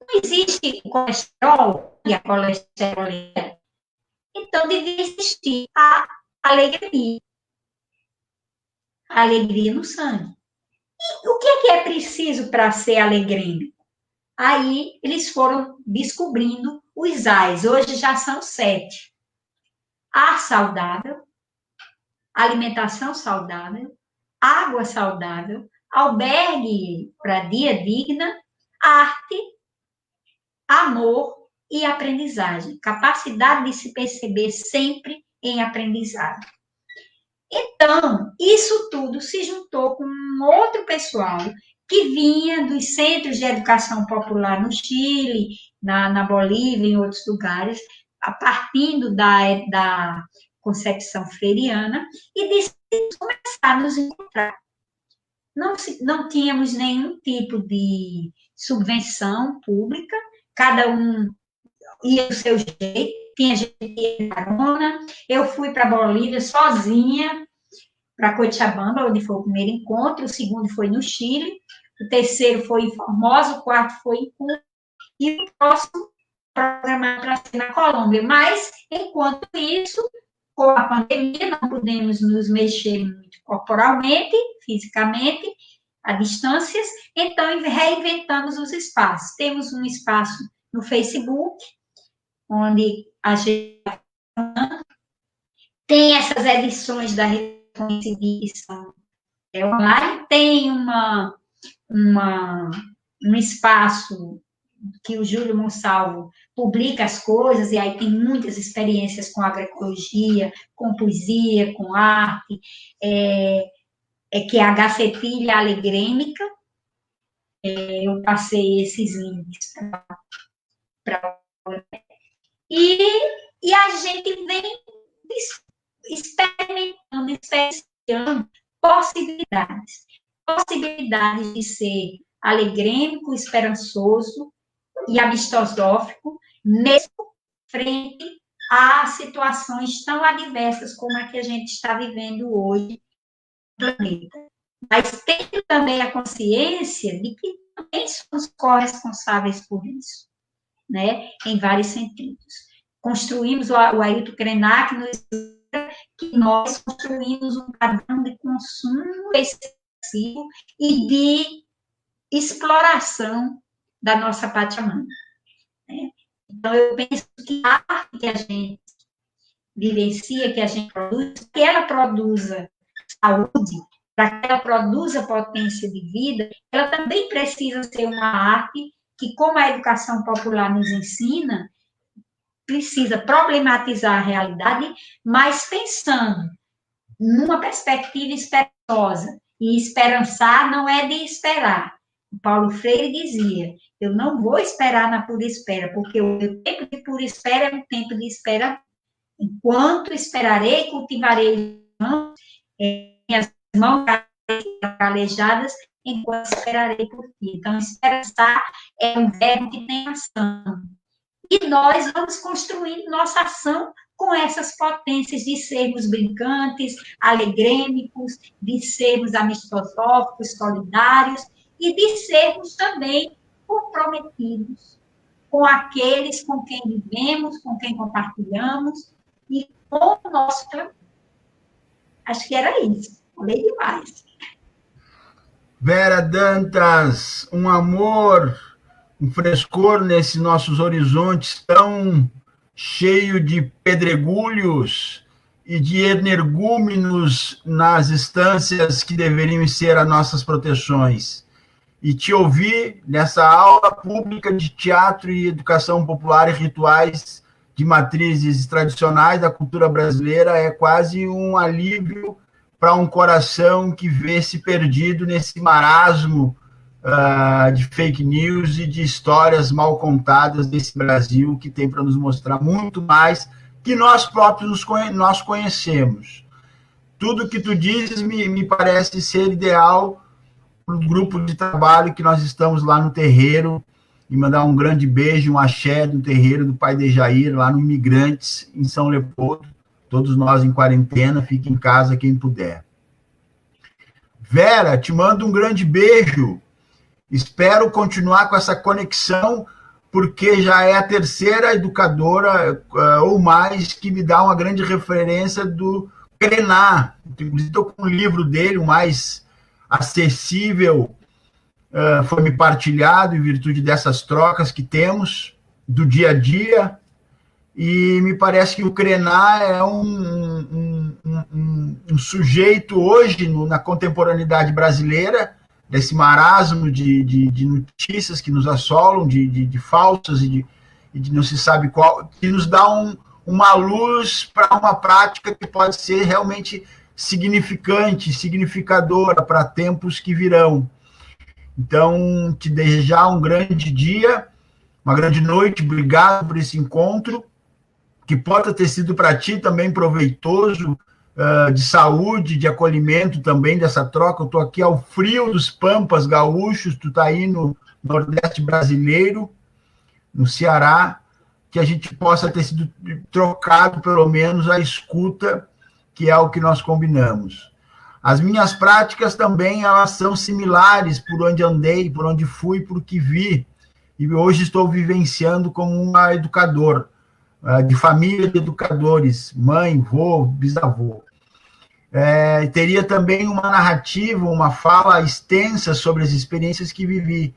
não existe colesterol, e a colesterol então devia existir a alegria no sangue. E o que é preciso para ser alegria? Aí eles foram descobrindo os A's, hoje já são 7. Ar saudável, alimentação saudável, água saudável, albergue para dia digna, arte, amor e aprendizagem, capacidade de se perceber sempre em aprendizagem. Então, isso tudo se juntou com um outro pessoal que vinha dos centros de educação popular no Chile, na Bolívia, em outros lugares, partindo da concepção freiriana, e começar a nos encontrar. Não tínhamos nenhum tipo de subvenção pública, cada um ia do seu jeito, tinha gente que ia de carona. Eu fui para Bolívia sozinha, para Cochabamba, onde foi o primeiro encontro, o segundo foi no Chile, o terceiro foi em Formosa, o quarto foi em Cuba, e o próximo programado para ser na Colômbia. Mas, enquanto isso, com a pandemia, não podemos nos mexer muito corporalmente, fisicamente, a distâncias, então reinventamos os espaços. Temos um espaço no Facebook, onde a gente tem essas edições da edição online, tem um espaço que o Júlio Monsalvo publica as coisas, e aí tem muitas experiências com agroecologia, com poesia, com arte, que é a Gacetilha Alegrêmica. Eu passei esses links para e a gente vem experienciando possibilidades de ser alegrêmico, esperançoso e amistosófico, mesmo frente a situações tão adversas como a que a gente está vivendo hoje no planeta. Mas tendo também a consciência de que também somos corresponsáveis por isso, né? Em vários sentidos. Construímos, o Ailton Krenak nos diz que nós construímos um padrão de consumo excessivo e de exploração da nossa pátria mãe. Né? Então, eu penso que a arte que a gente vivencia, que a gente produz, que ela produza saúde, para que ela produza potência de vida, ela também precisa ser uma arte que, como a educação popular nos ensina, precisa problematizar a realidade, mas pensando numa perspectiva esperançosa. E esperançar não é de esperar. O Paulo Freire dizia, eu não vou esperar na pura espera, porque o meu tempo de pura espera é um tempo de espera. Enquanto esperarei, cultivarei minhas mãos calejadas, enquanto esperarei por ti. Então, esperançar é um verbo que tem ação. E nós vamos construindo nossa ação com essas potências de sermos brincantes, alegrêmicos, de sermos amistosóficos, solidários, e de sermos também comprometidos com aqueles com quem vivemos, com quem compartilhamos, e com o nosso planeta. Acho que era isso. Falei demais. Vera Dantas, um amor, um frescor nesses nossos horizontes tão cheio de pedregulhos e de energúmenos nas instâncias que deveriam ser as nossas proteções. E te ouvir nessa aula pública de teatro e educação popular e rituais de matrizes tradicionais da cultura brasileira é quase um alívio para um coração que vê-se perdido nesse marasmo de fake news e de histórias mal contadas desse Brasil, que tem para nos mostrar muito mais que nós próprios nós conhecemos. Tudo que tu dizes me parece ser ideal para o grupo de trabalho que nós estamos lá no terreiro, e mandar um grande beijo, um axé do terreiro do Pai de Jair, lá no Imigrantes, em São Leopoldo. Todos nós em quarentena, fique em casa quem puder. Vera, te mando um grande beijo. Espero continuar com essa conexão, porque já é a terceira educadora ou mais que me dá uma grande referência do Krenak. Inclusive, estou com um livro dele, o mais acessível, foi me partilhado em virtude dessas trocas que temos do dia a dia, e me parece que o Krenak é um sujeito hoje, na contemporaneidade brasileira, desse marasmo de notícias que nos assolam, de falsas e de não se sabe qual, que nos dá uma luz para uma prática que pode ser realmente significante, significadora para tempos que virão. Então, te desejar um grande dia, uma grande noite, obrigado por esse encontro, que possa ter sido para ti também proveitoso, de saúde, de acolhimento também dessa troca. Eu estou aqui ao frio dos Pampas gaúchos, tu está aí no Nordeste brasileiro, no Ceará, que a gente possa ter sido trocado, pelo menos, a escuta, que é o que nós combinamos. As minhas práticas também, elas são similares por onde andei, por onde fui, por que vi, e hoje estou vivenciando como um educador, de família de educadores, mãe, vô, bisavô. Teria também uma narrativa, uma fala extensa sobre as experiências que vivi.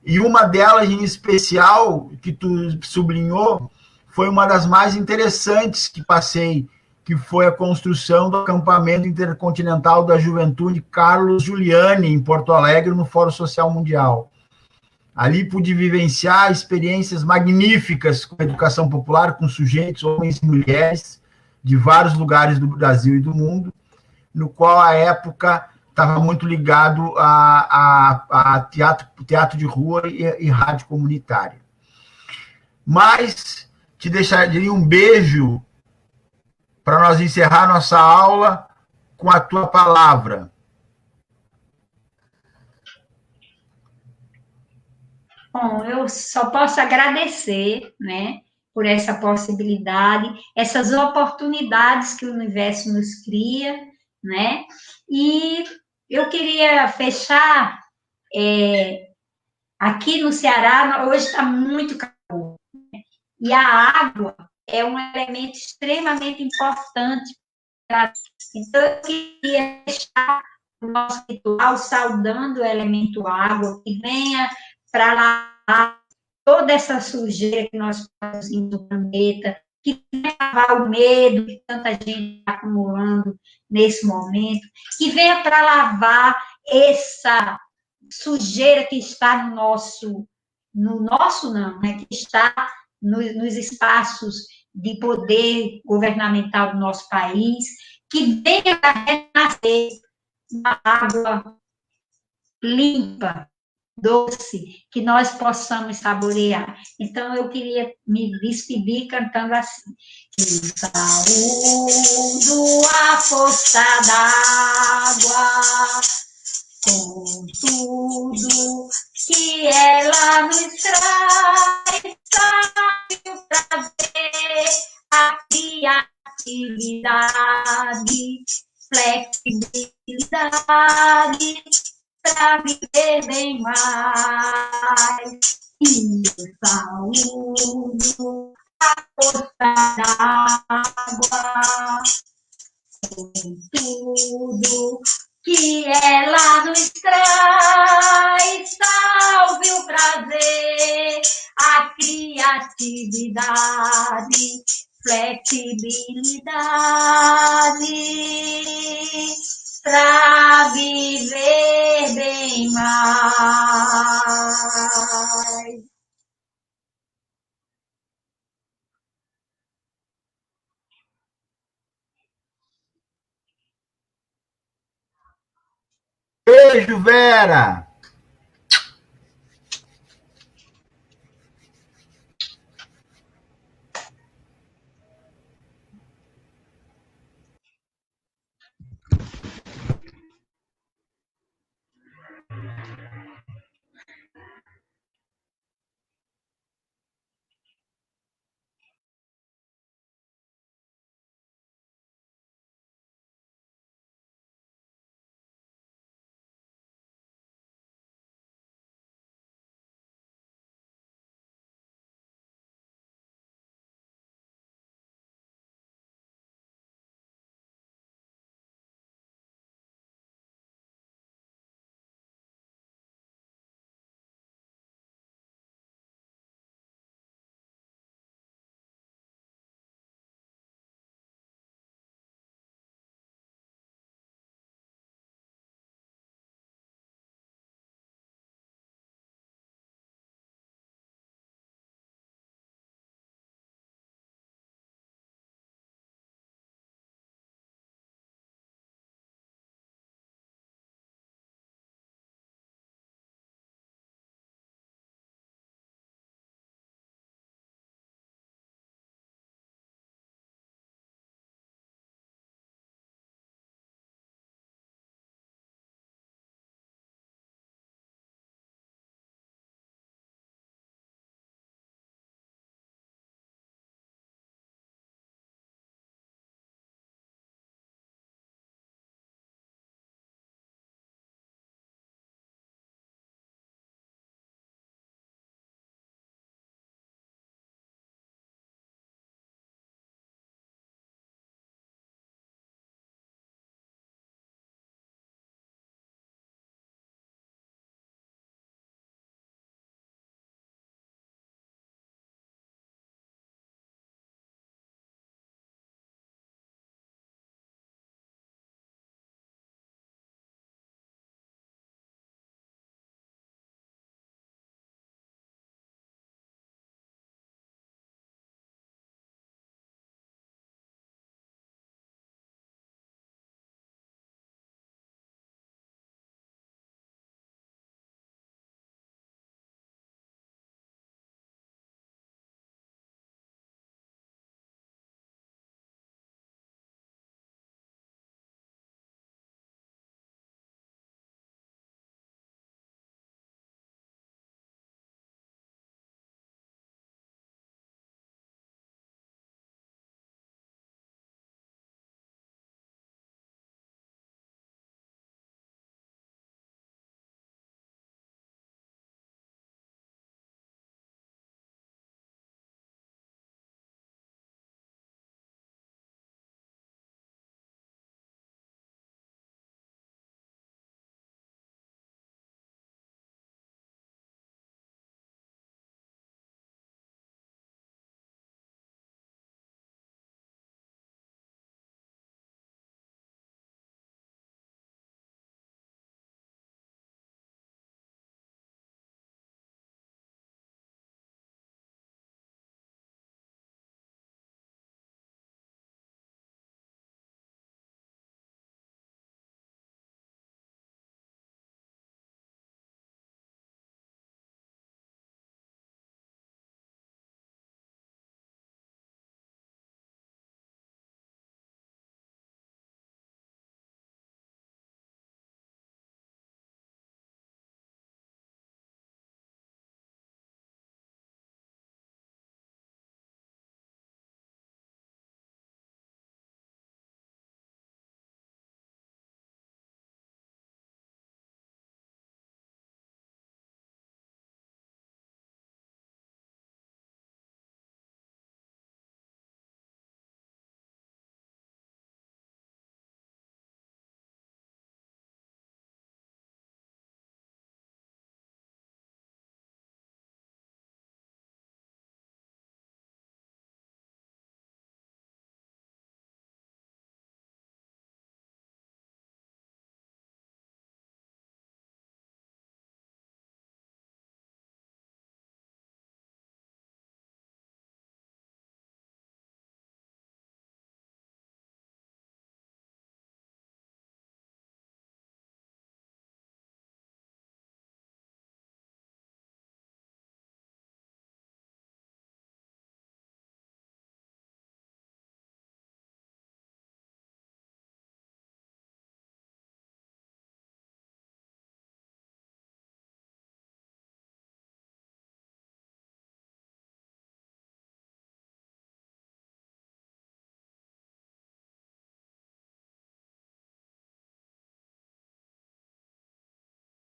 E uma delas, em especial, que tu sublinhou, foi uma das mais interessantes que passei, que foi a construção do acampamento intercontinental da juventude Carlos Giuliani, em Porto Alegre, no Fórum Social Mundial. Ali pude vivenciar experiências magníficas com a educação popular, com sujeitos, homens e mulheres, de vários lugares do Brasil e do mundo, no qual, à época, estava muito ligado a teatro de rua e rádio comunitária. Mas te deixaria um beijo para nós encerrar nossa aula com a tua palavra. Bom, eu só posso agradecer, né, por essa possibilidade, essas oportunidades que o universo nos cria, né, e eu queria fechar, aqui no Ceará, hoje está muito calor, e a água é um elemento extremamente importante para. Então, eu queria deixar o nosso ritual saudando o elemento água, que venha para lavar toda essa sujeira que nós produzimos no planeta, que venha lavar o medo que tanta gente está acumulando nesse momento, que venha para lavar essa sujeira que está no nosso não, né, que está nos espaços de poder governamental do nosso país, que venha para renascer uma água limpa, doce, que nós possamos saborear. Então, eu queria me despedir cantando assim. Saúdo a força d'água, com tudo que ela nos traz, sabe o prazer, a criatividade, flexibilidade, para viver bem mais. E eu saúdo a força d'água, com tudo que ela nos traz, salve o prazer, a criatividade, flexibilidade, para viver bem mais. Beijo, Vera!